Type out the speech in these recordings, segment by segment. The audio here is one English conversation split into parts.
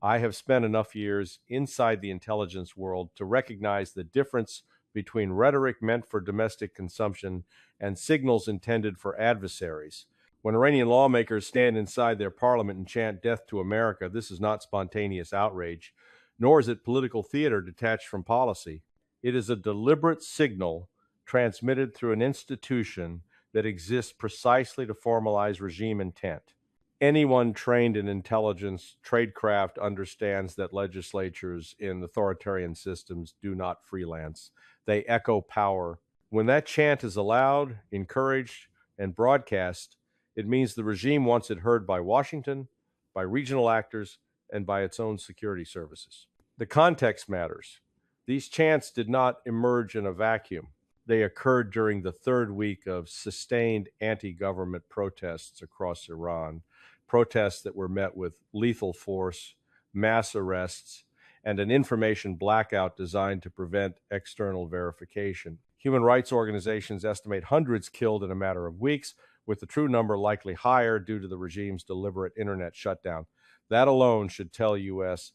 I have spent enough years inside the intelligence world to recognize the difference between rhetoric meant for domestic consumption and signals intended for adversaries. When Iranian lawmakers stand inside their parliament and chant death to America, this is not spontaneous outrage, nor is it political theater detached from policy. It is a deliberate signal transmitted through an institution that exists precisely to formalize regime intent. Anyone trained in intelligence, tradecraft understands that legislatures in authoritarian systems do not freelance. They echo power. When that chant is allowed, encouraged, and broadcast, it means the regime wants it heard by Washington, by regional actors, and by its own security services. The context matters. These chants did not emerge in a vacuum. They occurred during the third week of sustained anti-government protests across Iran, protests that were met with lethal force, mass arrests, and an information blackout designed to prevent external verification. Human rights organizations estimate hundreds killed in a matter of weeks, with the true number likely higher due to the regime's deliberate internet shutdown. That alone should tell U.S.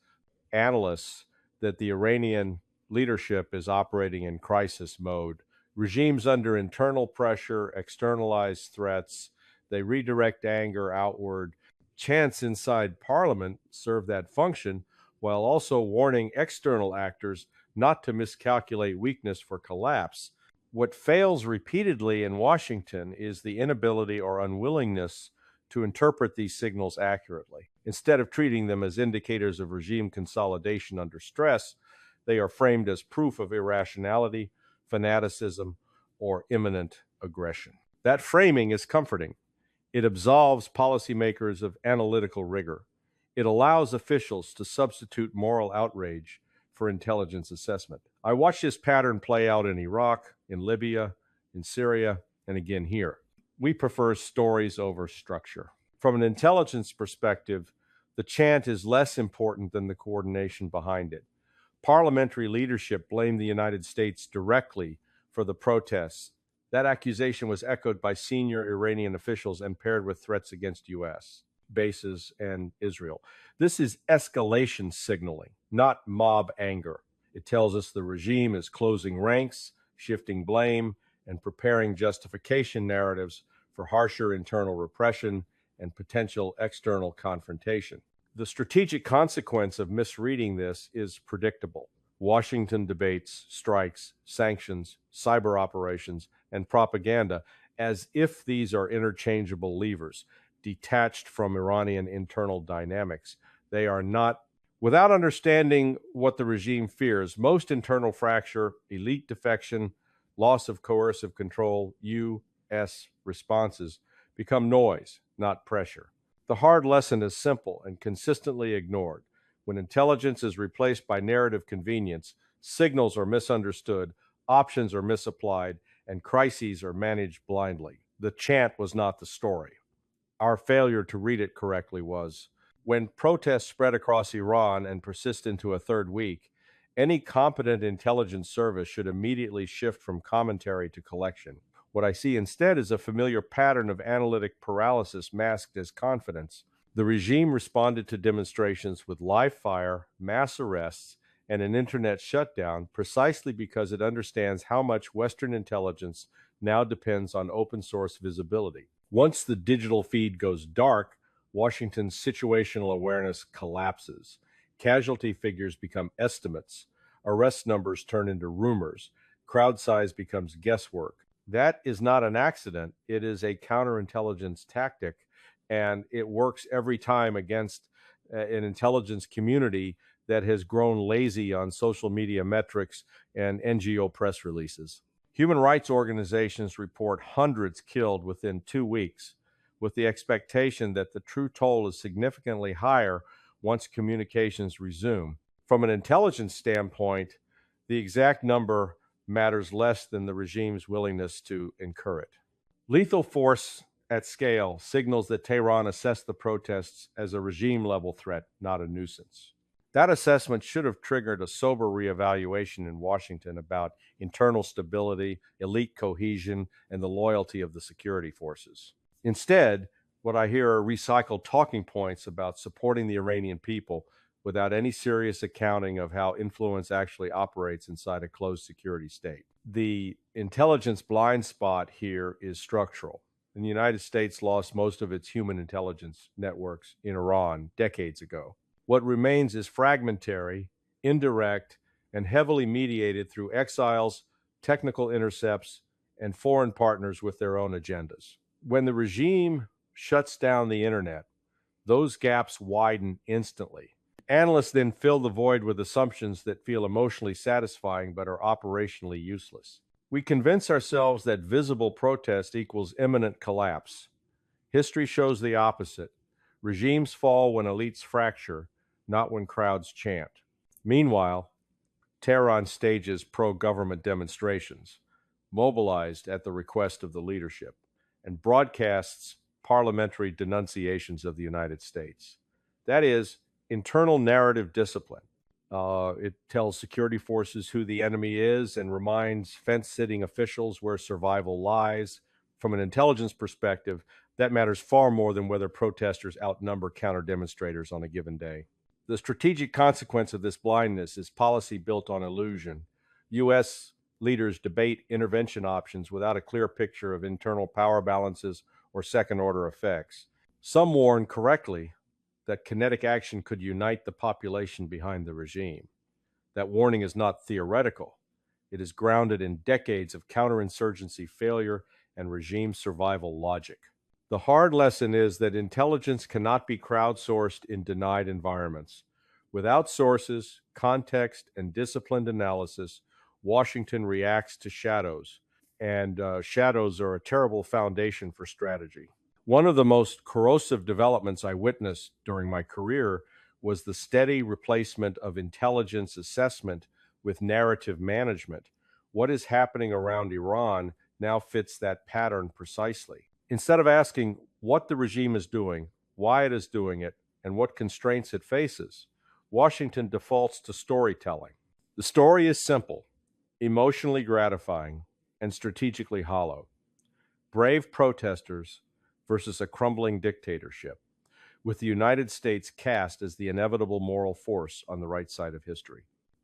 analysts that the Iranian leadership is operating in crisis mode. Regimes under internal pressure externalize threats. They redirect anger outward. Chants inside parliament serve that function while also warning external actors not to miscalculate weakness for collapse. What fails repeatedly in Washington is the inability or unwillingness to interpret these signals accurately. Instead of treating them as indicators of regime consolidation under stress, they are framed as proof of irrationality, fanaticism, or imminent aggression. That framing is comforting. It absolves policymakers of analytical rigor. It allows officials to substitute moral outrage for intelligence assessment. I watched this pattern play out in Iraq, in Libya, in Syria, and again here. We prefer stories over structure. From an intelligence perspective, the chant is less important than the coordination behind it. Parliamentary leadership blamed the United States directly for the protests. That accusation was echoed by senior Iranian officials and paired with threats against U.S. bases and Israel. This is escalation signaling, not mob anger. It tells us the regime is closing ranks, shifting blame, and preparing justification narratives for harsher internal repression and potential external confrontation. The strategic consequence of misreading this is predictable. Washington debates, strikes, sanctions, cyber operations, and propaganda as if these are interchangeable levers, detached from Iranian internal dynamics. They are not. Without understanding what the regime fears, most internal fracture, elite defection, loss of coercive control, U.S. responses become noise, not pressure. The hard lesson is simple and consistently ignored. When intelligence is replaced by narrative convenience, signals are misunderstood, options are misapplied, and crises are managed blindly. The chant was not the story. Our failure to read it correctly was. When protests spread across Iran and persist into a third week, any competent intelligence service should immediately shift from commentary to collection. What I see instead is a familiar pattern of analytic paralysis masked as confidence. The regime responded to demonstrations with live fire, mass arrests, and an internet shutdown precisely because it understands how much Western intelligence now depends on open source visibility. Once the digital feed goes dark, Washington's situational awareness collapses. Casualty figures become estimates. Arrest numbers turn into rumors. Crowd size becomes guesswork. That is not an accident. It is a counterintelligence tactic, and it works every time against an intelligence community that has grown lazy on social media metrics and NGO press releases. Human rights organizations report hundreds killed within 2 weeks, with the expectation that the true toll is significantly higher once communications resume. From an intelligence standpoint, the exact number matters less than the regime's willingness to incur it. Lethal force at scale signals that Tehran assessed the protests as a regime-level threat, not a nuisance. That assessment should have triggered a sober reevaluation in Washington about internal stability, elite cohesion, and the loyalty of the security forces. Instead, what I hear are recycled talking points about supporting the Iranian people without any serious accounting of how influence actually operates inside a closed security state. The intelligence blind spot here is structural. And the United States lost most of its human intelligence networks in Iran decades ago. What remains is fragmentary, indirect, and heavily mediated through exiles, technical intercepts, and foreign partners with their own agendas. When the regime shuts down the internet, those gaps widen instantly. Analysts then fill the void with assumptions that feel emotionally satisfying but are operationally useless. We convince ourselves that visible protest equals imminent collapse. History shows the opposite. Regimes fall when elites fracture, not when crowds chant. Meanwhile, Tehran stages pro-government demonstrations, mobilized at the request of the leadership, and broadcasts parliamentary denunciations of the United States. That is, internal narrative discipline. It tells security forces who the enemy is and reminds fence-sitting officials where survival lies. From an intelligence perspective, that matters far more than whether protesters outnumber counter-demonstrators on a given day. The strategic consequence of this blindness is policy built on illusion. U.S. leaders debate intervention options without a clear picture of internal power balances or second-order effects. Some warn correctly that kinetic action could unite the population behind the regime. That warning is not theoretical. It is grounded in decades of counterinsurgency failure and regime survival logic. The hard lesson is that intelligence cannot be crowdsourced in denied environments. Without sources, context, and disciplined analysis, Washington reacts to shadows, and shadows are a terrible foundation for strategy. One of the most corrosive developments I witnessed during my career was the steady replacement of intelligence assessment with narrative management. What is happening around Iran now fits that pattern precisely. Instead of asking what the regime is doing, why it is doing it, and what constraints it faces, Washington defaults to storytelling. The story is simple, emotionally gratifying, and strategically hollow. Brave protesters versus a crumbling dictatorship, with the United States cast as the inevitable moral force on the right side of history.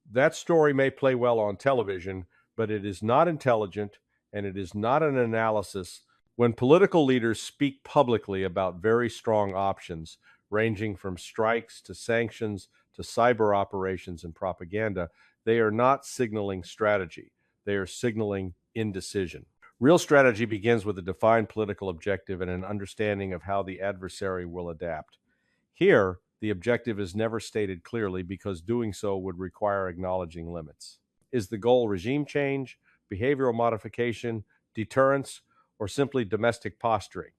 That story may play well on television, but it is not intelligent, and it is not an analysis. When political leaders speak publicly about very strong options, ranging from strikes to sanctions to cyber operations and propaganda, they are not signaling strategy. They are signaling indecision. Real strategy begins with a defined political objective and an understanding of how the adversary will adapt. Here, the objective is never stated clearly because doing so would require acknowledging limits. Is the goal regime change, behavioral modification, deterrence, or simply domestic posturing?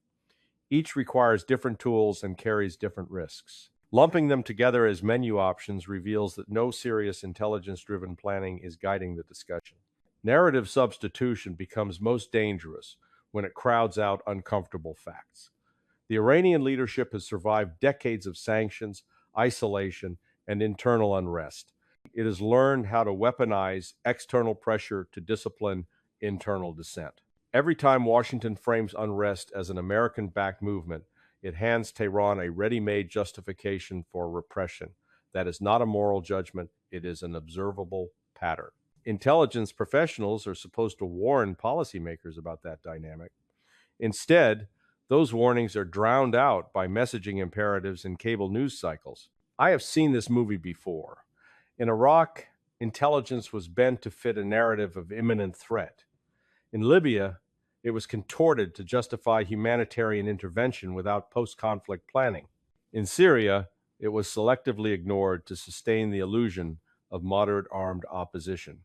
Each requires different tools and carries different risks. Lumping them together as menu options reveals that no serious intelligence-driven planning is guiding the discussion. Narrative substitution becomes most dangerous when it crowds out uncomfortable facts. The Iranian leadership has survived decades of sanctions, isolation, and internal unrest. It has learned how to weaponize external pressure to discipline internal dissent. Every time Washington frames unrest as an American-backed movement, it hands Tehran a ready-made justification for repression. That is not a moral judgment, it is an observable pattern. Intelligence professionals are supposed to warn policymakers about that dynamic. Instead, those warnings are drowned out by messaging imperatives in cable news cycles. I have seen this movie before. In Iraq, intelligence was bent to fit a narrative of imminent threat. In Libya, it was contorted to justify humanitarian intervention without post-conflict planning. In Syria, it was selectively ignored to sustain the illusion of moderate armed opposition.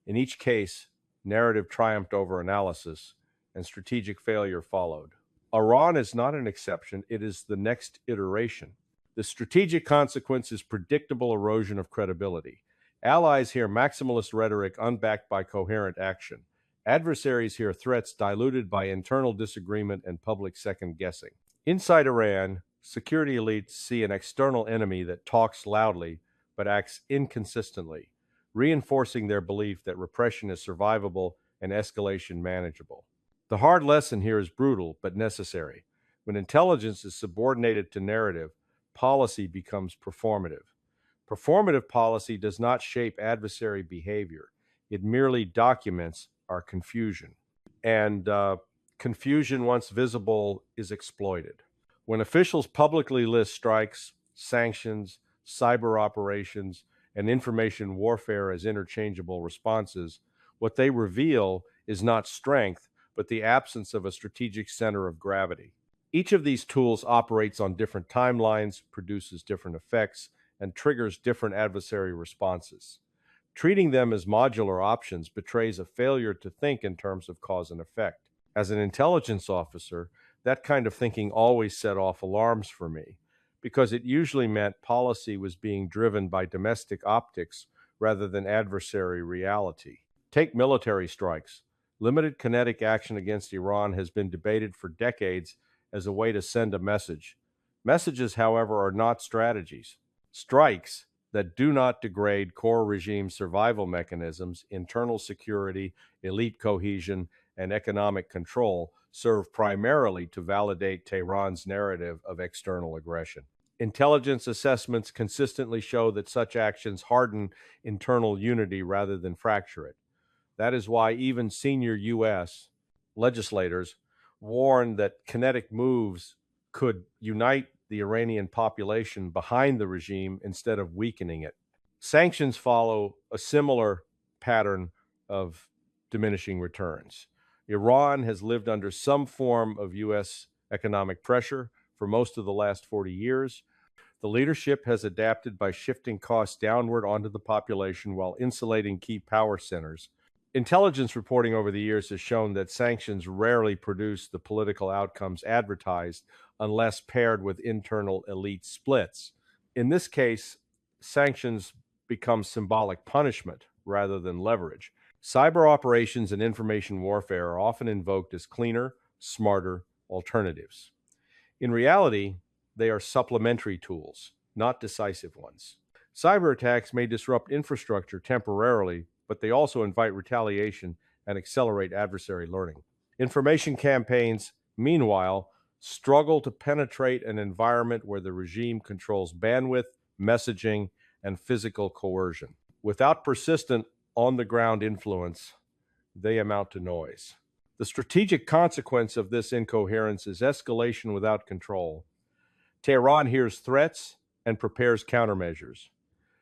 In each case, narrative triumphed over analysis, and strategic failure followed. Iran is not an exception, it is the next iteration. The strategic consequence is predictable erosion of credibility. Allies hear maximalist rhetoric unbacked by coherent action. Adversaries hear threats diluted by internal disagreement and public second-guessing. Inside Iran, security elites see an external enemy that talks loudly but acts inconsistently, reinforcing their belief that repression is survivable and escalation manageable. The hard lesson here is brutal but necessary. When intelligence is subordinated to narrative, policy becomes performative. Performative policy does not shape adversary behavior. It merely documents our confusion. And confusion, once visible, is exploited. When officials publicly list strikes, sanctions, cyber operations, and information warfare as interchangeable responses, what they reveal is not strength, but the absence of a strategic center of gravity. Each of these tools operates on different timelines, produces different effects, and triggers different adversary responses. Treating them as modular options betrays a failure to think in terms of cause and effect. As an intelligence officer, that kind of thinking always set off alarms for me, because it usually meant policy was being driven by domestic optics rather than adversary reality. Take military strikes. Limited kinetic action against Iran has been debated for decades as a way to send a message. Messages, however, are not strategies. Strikes that do not degrade core regime survival mechanisms, internal security, elite cohesion, and economic control serve primarily to validate Tehran's narrative of external aggression. Intelligence assessments consistently show that such actions harden internal unity rather than fracture it. That is why even senior U.S. legislators warn that kinetic moves could unite the Iranian population behind the regime instead of weakening it. Sanctions follow a similar pattern of diminishing returns. Iran has lived under some form of U.S. economic pressure for most of the last 40 years. The leadership has adapted by shifting costs downward onto the population while insulating key power centers. Intelligence reporting over the years has shown that sanctions rarely produce the political outcomes advertised unless paired with internal elite splits. In this case, sanctions become symbolic punishment rather than leverage. Cyber operations and information warfare are often invoked as cleaner, smarter alternatives. In reality, they are supplementary tools, not decisive ones. Cyber attacks may disrupt infrastructure temporarily, but they also invite retaliation and accelerate adversary learning. Information campaigns, meanwhile, struggle to penetrate an environment where the regime controls bandwidth, messaging, and physical coercion. Without persistent on-the-ground influence, they amount to noise. The strategic consequence of this incoherence is escalation without control. Tehran hears threats and prepares countermeasures.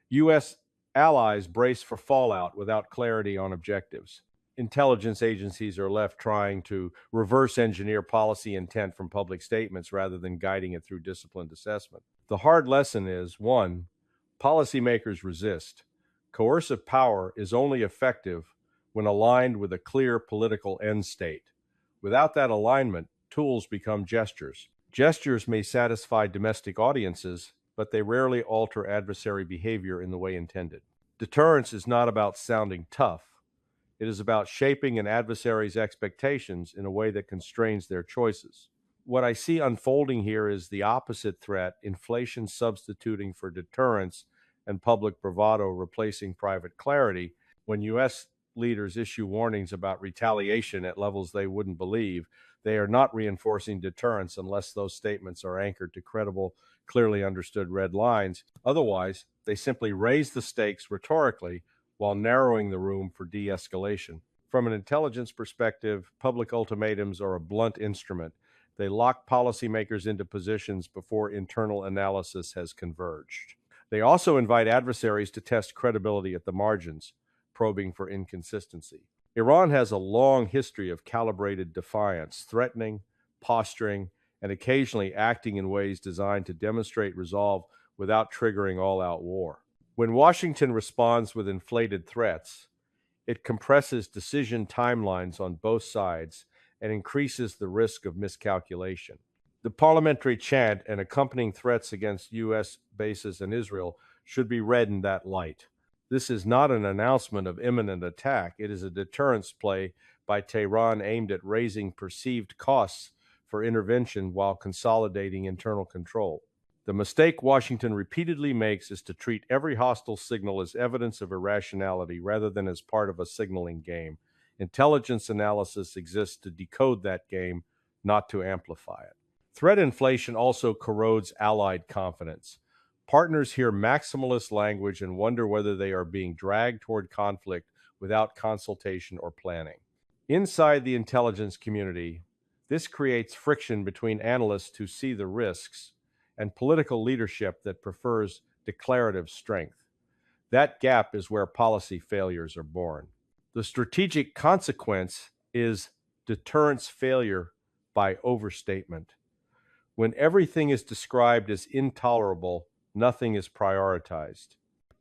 U.S. allies brace for fallout without clarity on objectives. Intelligence agencies are left trying to reverse engineer policy intent from public statements rather than guiding it through disciplined assessment. The hard lesson is, 1, policymakers resist. Coercive power is only effective when aligned with a clear political end state. Without that alignment, tools become gestures. Gestures may satisfy domestic audiences, but they rarely alter adversary behavior in the way intended. Deterrence is not about sounding tough. It is about shaping an adversary's expectations in a way that constrains their choices. What I see unfolding here is the opposite threat: inflation substituting for deterrence and public bravado replacing private clarity. When U.S. leaders issue warnings about retaliation at levels they wouldn't believe, they are not reinforcing deterrence unless those statements are anchored to credible, clearly understood red lines. Otherwise, they simply raise the stakes rhetorically while narrowing the room for de-escalation. From an intelligence perspective, public ultimatums are a blunt instrument. They lock policymakers into positions before internal analysis has converged. They also invite adversaries to test credibility at the margins, probing for inconsistency. Iran has a long history of calibrated defiance, threatening, posturing, and occasionally acting in ways designed to demonstrate resolve without triggering all-out war. When Washington responds with inflated threats, it compresses decision timelines on both sides and increases the risk of miscalculation. The parliamentary chant and accompanying threats against U.S. bases in Israel should be read in that light. This is not an announcement of imminent attack. It is a deterrence play by Tehran aimed at raising perceived costs for intervention while consolidating internal control. The mistake Washington repeatedly makes is to treat every hostile signal as evidence of irrationality rather than as part of a signaling game. Intelligence analysis exists to decode that game, not to amplify it. Threat inflation also corrodes allied confidence. Partners hear maximalist language and wonder whether they are being dragged toward conflict without consultation or planning. Inside the intelligence community, this creates friction between analysts who see the risks and political leadership that prefers declarative strength. That gap is where policy failures are born. The strategic consequence is deterrence failure by overstatement. When everything is described as intolerable, nothing is prioritized.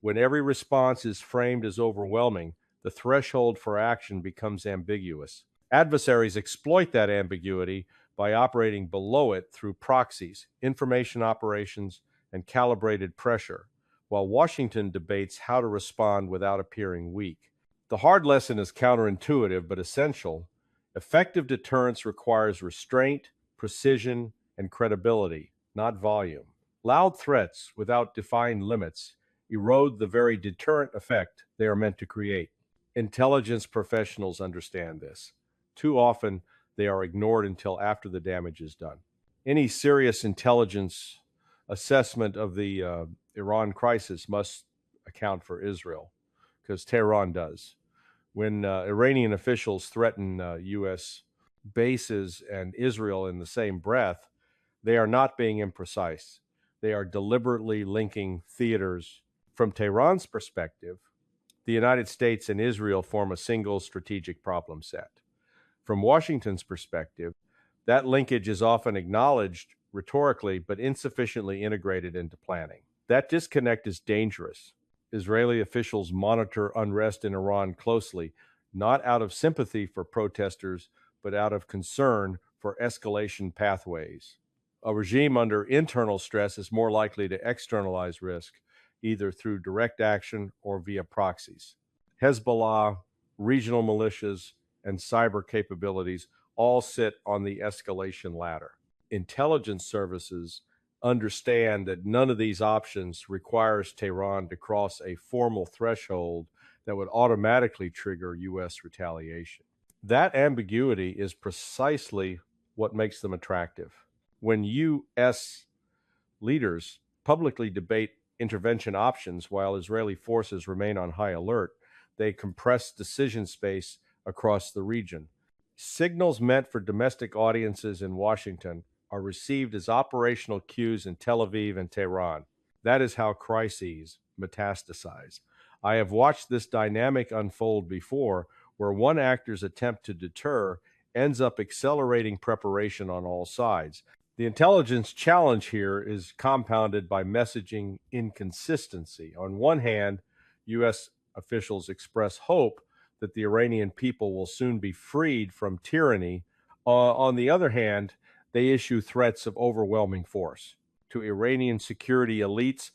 When every response is framed as overwhelming, the threshold for action becomes ambiguous. Adversaries exploit that ambiguity by operating below it through proxies, information operations, and calibrated pressure, while Washington debates how to respond without appearing weak. The hard lesson is counterintuitive but essential. Effective deterrence requires restraint, precision, and credibility, not volume. Loud threats without defined limits erode the very deterrent effect they are meant to create. Intelligence professionals understand this. Too often, they are ignored until after the damage is done. Any serious intelligence assessment of the Iran crisis must account for Israel, because Tehran does. When Iranian officials threaten U.S. bases and Israel in the same breath, they are not being imprecise. They are deliberately linking theaters. From Tehran's perspective, the United States and Israel form a single strategic problem set. From Washington's perspective, that linkage is often acknowledged rhetorically but insufficiently integrated into planning. That disconnect is dangerous. Israeli officials monitor unrest in Iran closely, not out of sympathy for protesters, but out of concern for escalation pathways. A regime under internal stress is more likely to externalize risk, either through direct action or via proxies. Hezbollah, regional militias, and cyber capabilities all sit on the escalation ladder. Intelligence services understand that none of these options requires Tehran to cross a formal threshold that would automatically trigger U.S. retaliation. That ambiguity is precisely what makes them attractive. When U.S. leaders publicly debate intervention options while Israeli forces remain on high alert, they compress decision space across the region. Signals meant for domestic audiences in Washington are received as operational cues in Tel Aviv and Tehran. That is how crises metastasize. I have watched this dynamic unfold before, where one actor's attempt to deter ends up accelerating preparation on all sides. The intelligence challenge here is compounded by messaging inconsistency. On one hand, U.S. officials express hope that the Iranian people will soon be freed from tyranny. On the other hand, they issue threats of overwhelming force. To Iranian security elites,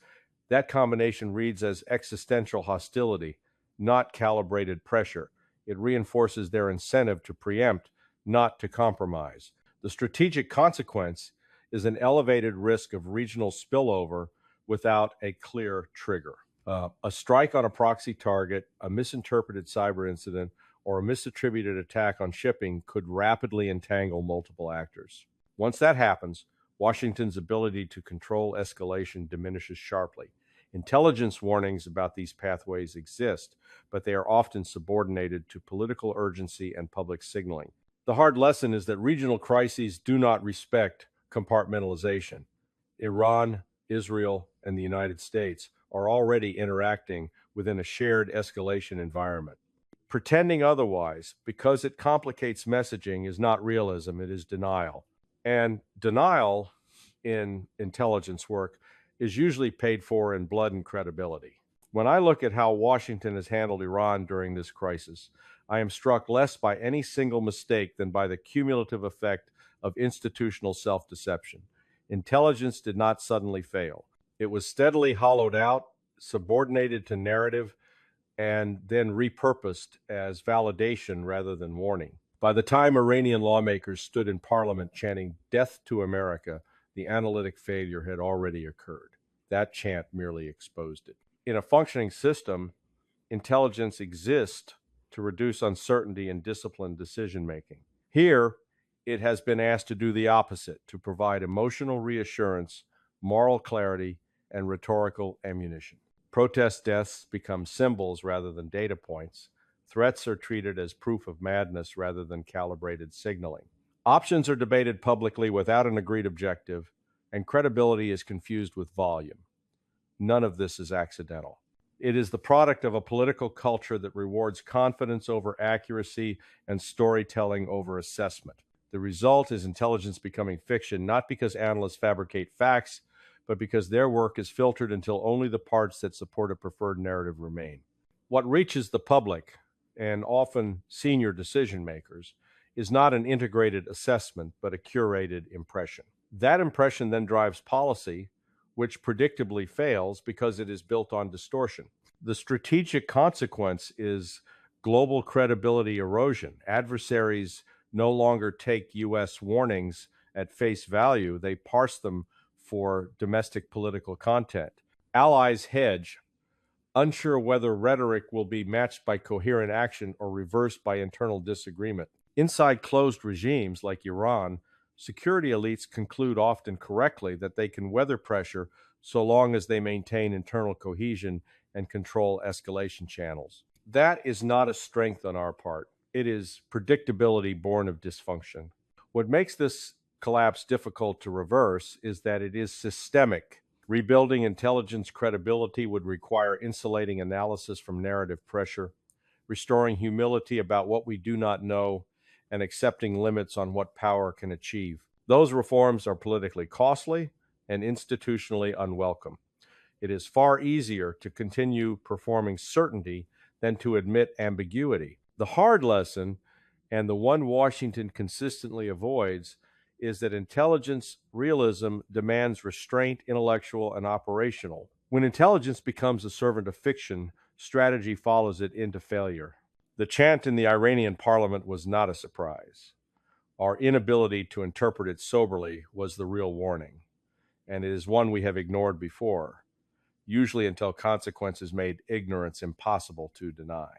that combination reads as existential hostility, not calibrated pressure. It reinforces their incentive to preempt, not to compromise. The strategic consequence is an elevated risk of regional spillover without a clear trigger. A strike on a proxy target, a misinterpreted cyber incident, or a misattributed attack on shipping could rapidly entangle multiple actors. Once that happens, Washington's ability to control escalation diminishes sharply. Intelligence warnings about these pathways exist, but they are often subordinated to political urgency and public signaling. The hard lesson is that regional crises do not respect compartmentalization. Iran, Israel, and the United States are already interacting within a shared escalation environment. Pretending otherwise, because it complicates messaging, is not realism, it is denial. And denial in intelligence work is usually paid for in blood and credibility. When I look at how Washington has handled Iran during this crisis, I am struck less by any single mistake than by the cumulative effect of institutional self-deception. Intelligence did not suddenly fail. It was steadily hollowed out, subordinated to narrative, and then repurposed as validation rather than warning. By the time Iranian lawmakers stood in parliament chanting "Death to America," the analytic failure had already occurred. That chant merely exposed it. In a functioning system, intelligence exists to reduce uncertainty and discipline decision-making. Here, it has been asked to do the opposite, to provide emotional reassurance, moral clarity, and rhetorical ammunition. Protest deaths become symbols rather than data points. Threats are treated as proof of madness rather than calibrated signaling. Options are debated publicly without an agreed objective, and credibility is confused with volume. None of this is accidental. It is the product of a political culture that rewards confidence over accuracy and storytelling over assessment. The result is intelligence becoming fiction, not because analysts fabricate facts, but because their work is filtered until only the parts that support a preferred narrative remain. What reaches the public, and often senior decision makers, is not an integrated assessment, but a curated impression. That impression then drives policy, which predictably fails because it is built on distortion. The strategic consequence is global credibility erosion. Adversaries no longer take U.S. warnings at face value, they parse them for domestic political content. Allies hedge, unsure whether rhetoric will be matched by coherent action or reversed by internal disagreement. Inside closed regimes like Iran, security elites conclude often correctly that they can weather pressure so long as they maintain internal cohesion and control escalation channels. That is not a strength on our part. It is predictability born of dysfunction. What makes this collapse difficult to reverse is that it is systemic. Rebuilding intelligence credibility would require insulating analysis from narrative pressure, restoring humility about what we do not know, and accepting limits on what power can achieve. Those reforms are politically costly and institutionally unwelcome. It is far easier to continue performing certainty than to admit ambiguity. The hard lesson, and the one Washington consistently avoids, is that intelligence realism demands restraint, intellectual and operational. When intelligence becomes a servant of fiction, strategy follows it into failure. The chant in the Iranian parliament was not a surprise. Our inability to interpret it soberly was the real warning, and it is one we have ignored before, usually until consequences made ignorance impossible to deny.